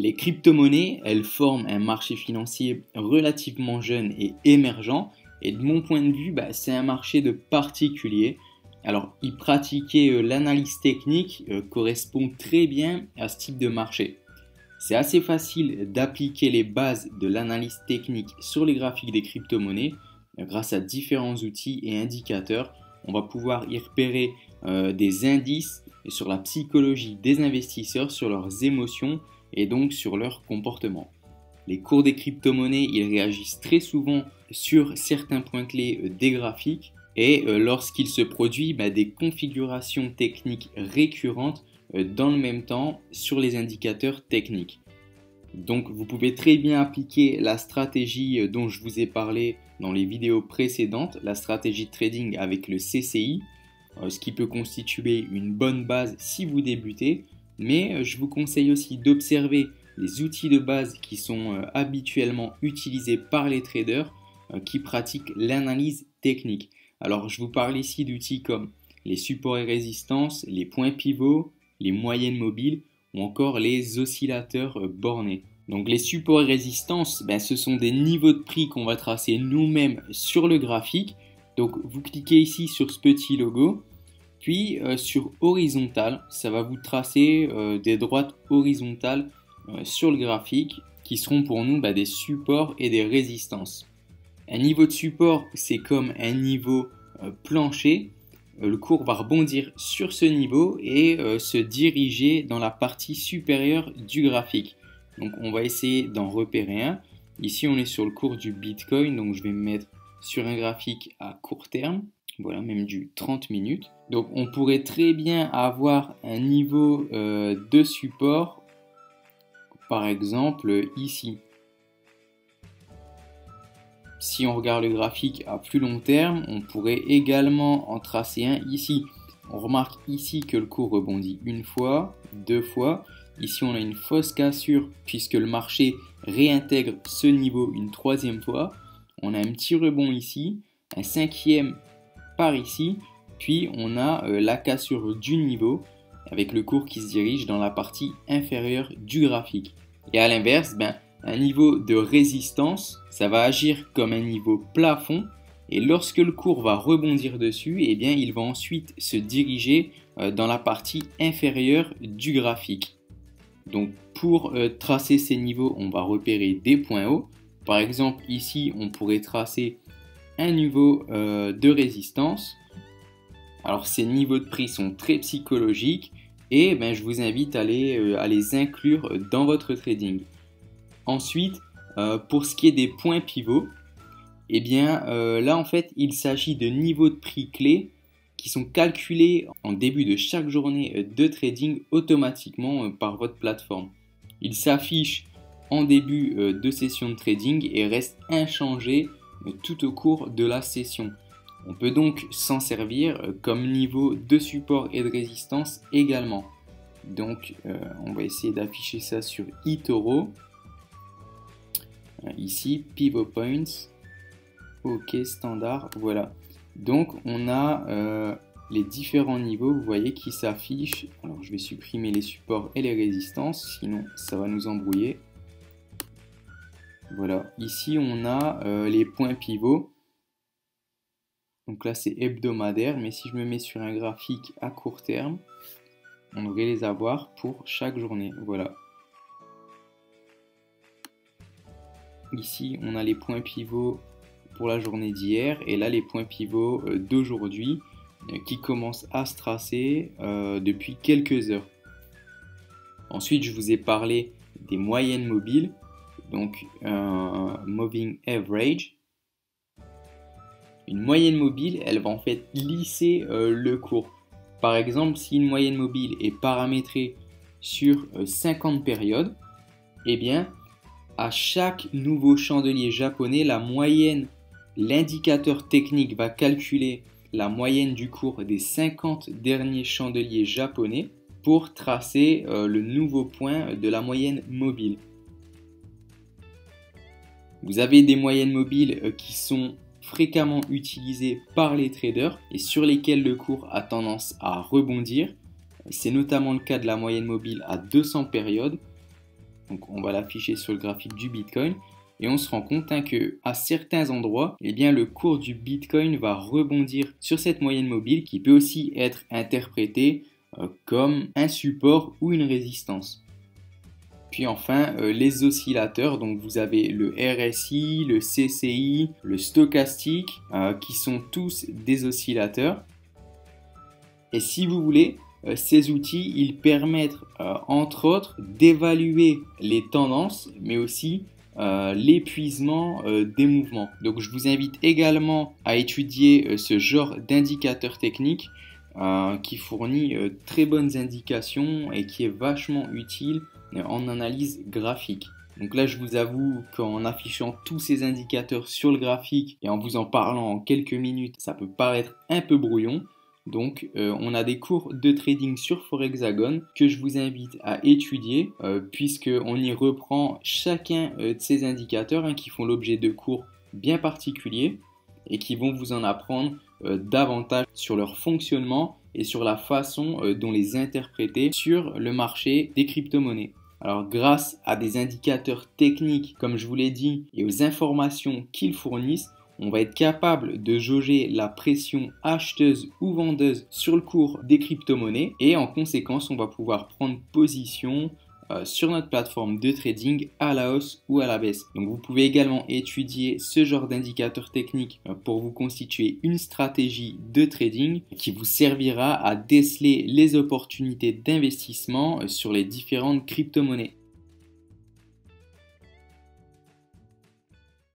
Les crypto-monnaies, elles forment un marché financier relativement jeune et émergent. Et de mon point de vue, c'est un marché de particuliers. Alors, y pratiquer l'analyse technique correspond très bien à ce type de marché. C'est assez facile d'appliquer les bases de l'analyse technique sur les graphiques des crypto-monnaies grâce à différents outils et indicateurs. On va pouvoir y repérer des indices sur la psychologie des investisseurs, sur leurs émotions et donc sur leur comportement. Les cours des crypto-monnaies, ils réagissent très souvent sur certains points clés des graphiques et lorsqu'il se produit des configurations techniques récurrentes dans le même temps sur les indicateurs techniques. Donc vous pouvez très bien appliquer la stratégie dont je vous ai parlé dans les vidéos précédentes, la stratégie de trading avec le CCI, ce qui peut constituer une bonne base si vous débutez, mais je vous conseille aussi d'observer les outils de base qui sont habituellement utilisés par les traders qui pratiquent l'analyse technique. Alors je vous parle ici d'outils comme les supports et résistances, les points pivots, les moyennes mobiles ou encore les oscillateurs bornés. Donc les supports et résistances, ce sont des niveaux de prix qu'on va tracer nous-mêmes sur le graphique. Donc vous cliquez ici sur ce petit logo, puis sur horizontal, ça va vous tracer des droites horizontales sur le graphique qui seront pour nous des supports et des résistances. Un niveau de support, c'est comme un niveau plancher. Le cours va rebondir sur ce niveau et se diriger dans la partie supérieure du graphique. Donc on va essayer d'en repérer un. Ici on est sur le cours du Bitcoin, donc je vais me mettre sur un graphique à court terme, voilà, même du 30 minutes. Donc on pourrait très bien avoir un niveau de support, par exemple ici. Si on regarde le graphique à plus long terme, on pourrait également en tracer un ici. On remarque ici que le cours rebondit une fois, deux fois. Ici, on a une fausse cassure puisque le marché réintègre ce niveau une troisième fois. On a un petit rebond ici, un cinquième par ici. Puis, on a la cassure du niveau avec le cours qui se dirige dans la partie inférieure du graphique. Et à l'inverse, un niveau de résistance, ça va agir comme un niveau plafond et lorsque le cours va rebondir dessus, il va ensuite se diriger dans la partie inférieure du graphique. Donc pour tracer ces niveaux, on va repérer des points hauts. Par exemple ici, on pourrait tracer un niveau de résistance. Alors ces niveaux de prix sont très psychologiques et je vous invite à les inclure dans votre trading. Ensuite, pour ce qui est des points pivots, là en fait il s'agit de niveaux de prix clés qui sont calculés en début de chaque journée de trading automatiquement par votre plateforme. Ils s'affichent en début de session de trading et restent inchangés tout au cours de la session. On peut donc s'en servir comme niveau de support et de résistance également. Donc on va essayer d'afficher ça sur eToro. Ici, pivot points, ok, standard, voilà. Donc on a les différents niveaux, vous voyez, qui s'affichent. Alors je vais supprimer les supports et les résistances, sinon ça va nous embrouiller. Voilà, ici on a les points pivots. Donc là c'est hebdomadaire, mais si je me mets sur un graphique à court terme, on devrait les avoir pour chaque journée, voilà. Ici, on a les points pivots pour la journée d'hier et là les points pivots d'aujourd'hui qui commencent à se tracer depuis quelques heures. Ensuite, je vous ai parlé des moyennes mobiles, donc moving average. Une moyenne mobile, elle va en fait lisser le cours. Par exemple, si une moyenne mobile est paramétrée sur 50 périodes, à chaque nouveau chandelier japonais, l'indicateur technique va calculer la moyenne du cours des 50 derniers chandeliers japonais pour tracer le nouveau point de la moyenne mobile. Vous avez des moyennes mobiles qui sont fréquemment utilisées par les traders et sur lesquelles le cours a tendance à rebondir. C'est notamment le cas de la moyenne mobile à 200 périodes. Donc on va l'afficher sur le graphique du Bitcoin. Et on se rend compte que à certains endroits, eh bien, le cours du Bitcoin va rebondir sur cette moyenne mobile qui peut aussi être interprétée comme un support ou une résistance. Puis enfin, les oscillateurs, donc vous avez le RSI, le CCI, le stochastique, qui sont tous des oscillateurs. Et si vous voulez, ces outils, ils permettent entre autres d'évaluer les tendances, mais aussi l'épuisement des mouvements. Donc je vous invite également à étudier ce genre d'indicateur technique qui fournit très bonnes indications et qui est vachement utile en analyse graphique. Donc là, je vous avoue qu'en affichant tous ces indicateurs sur le graphique et en vous en parlant en quelques minutes, ça peut paraître un peu brouillon. Donc on a des cours de trading sur Forexagon que je vous invite à étudier puisqu'on y reprend chacun de ces indicateurs qui font l'objet de cours bien particuliers et qui vont vous en apprendre davantage sur leur fonctionnement et sur la façon dont les interpréter sur le marché des crypto-monnaies. Alors grâce à des indicateurs techniques, comme je vous l'ai dit, et aux informations qu'ils fournissent, on va être capable de jauger la pression acheteuse ou vendeuse sur le cours des crypto-monnaies et en conséquence, on va pouvoir prendre position sur notre plateforme de trading à la hausse ou à la baisse. Donc vous pouvez également étudier ce genre d'indicateurs techniques pour vous constituer une stratégie de trading qui vous servira à déceler les opportunités d'investissement sur les différentes crypto-monnaies.